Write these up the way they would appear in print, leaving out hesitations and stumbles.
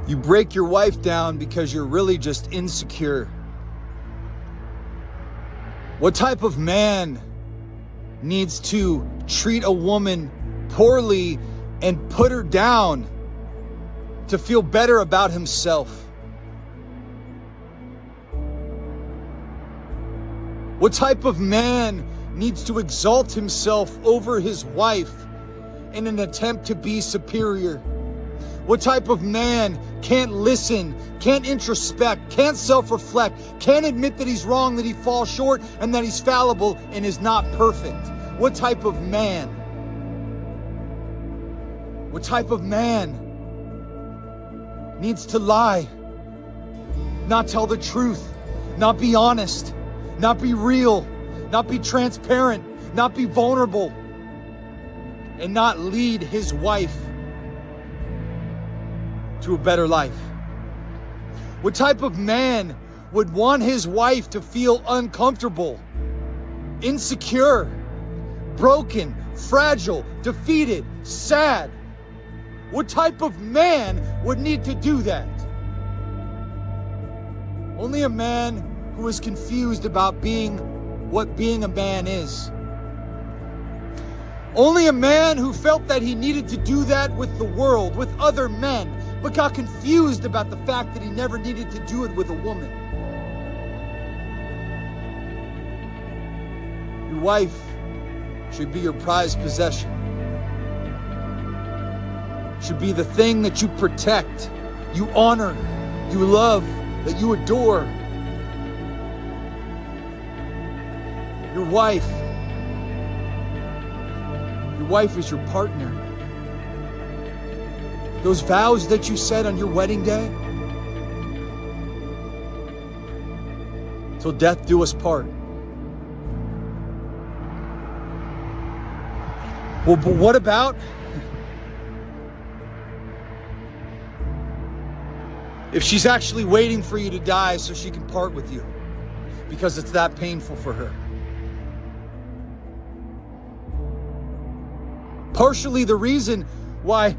You break your wife down because you're really just insecure. What type of man needs to treat a woman poorly and put her down to feel better about himself? What type of man needs to exalt himself over his wife in an attempt to be superior? What type of man can't listen, can't introspect, can't self-reflect, can't admit that he's wrong, that he falls short, and that he's fallible and is not perfect? What type of man? What type of man needs to lie, not tell the truth, not be honest, not be real, not be transparent, not be vulnerable, and not lead his wife to a better life? What type of man would want his wife to feel uncomfortable, insecure, broken, fragile, defeated, sad? What type of man would need to do that? Only a man who is confused about what being a man is. Only a man who felt that he needed to do that with the world, with other men, but got confused about the fact that he never needed to do it with a woman. Your wife should be your prized possession. Should be the thing that you protect, you honor, you love, that you adore. Your wife is your partner. Those vows that you said on your wedding day, till death do us part. Well, but what about if she's actually waiting for you to die so she can part with you because it's that painful for her? Partially the reason why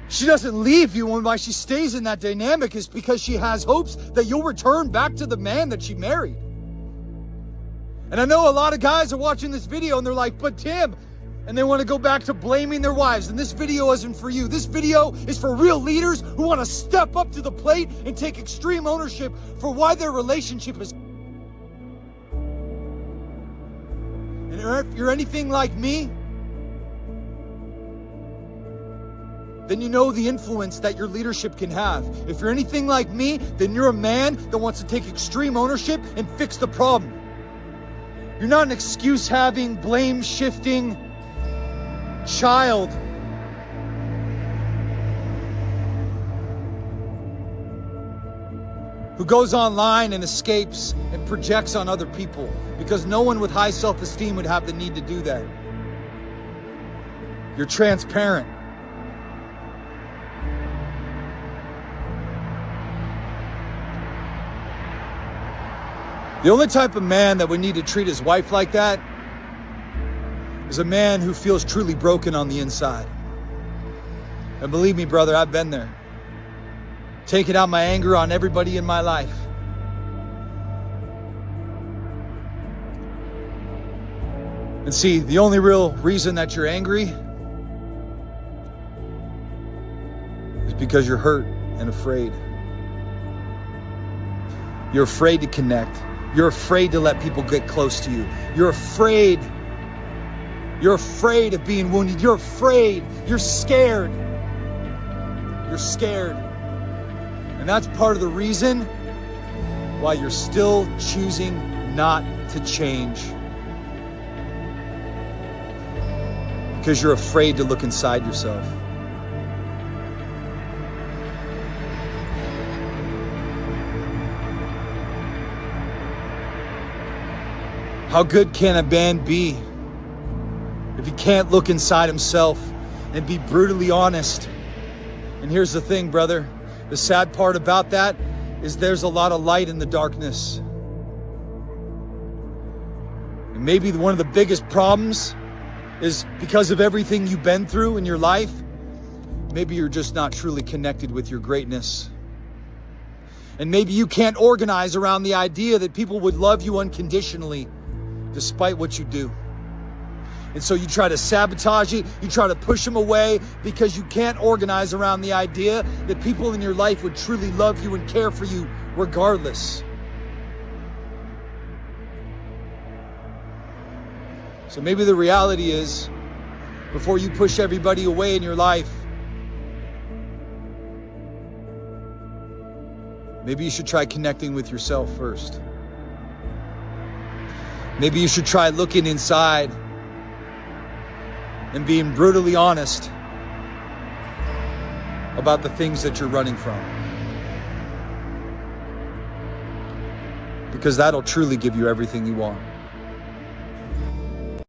she doesn't leave you and why she stays in that dynamic is because she has hopes that you'll return back to the man that she married. And I know a lot of guys are watching this video and they're like, but Tim, and they want to go back to blaming their wives. And this video isn't for you. This video is for real leaders who want to step up to the plate and take extreme ownership for why their relationship is. And if you're anything like me, then you know the influence that your leadership can have. If you're anything like me, then you're a man that wants to take extreme ownership and fix the problem. You're not an excuse-having, blame-shifting child who goes online and escapes and projects on other people, because no one with high self-esteem would have the need to do that. You're transparent. The only type of man that would need to treat his wife like that is a man who feels truly broken on the inside. And believe me, brother, I've been there. Taking out my anger on everybody in my life. And see, the only real reason that you're angry is because you're hurt and afraid. You're afraid to connect. You're afraid to let people get close to you. You're afraid. You're afraid of being wounded. You're afraid. You're scared. You're scared. And that's part of the reason why you're still choosing not to change. Because you're afraid to look inside yourself. How good can a man be if he can't look inside himself and be brutally honest? And here's the thing, brother. The sad part about that is there's a lot of light in the darkness. And maybe one of the biggest problems is because of everything you've been through in your life, Maybe you're just not truly connected with your greatness. And maybe you can't organize around the idea that people would love you unconditionally despite what you do. And so you try to sabotage it, you try to push them away because you can't organize around the idea that people in your life would truly love you and care for you regardless. So maybe the reality is, before you push everybody away in your life, maybe you should try connecting with yourself first. Maybe you should try looking inside and being brutally honest about the things that you're running from. Because that'll truly give you everything you want.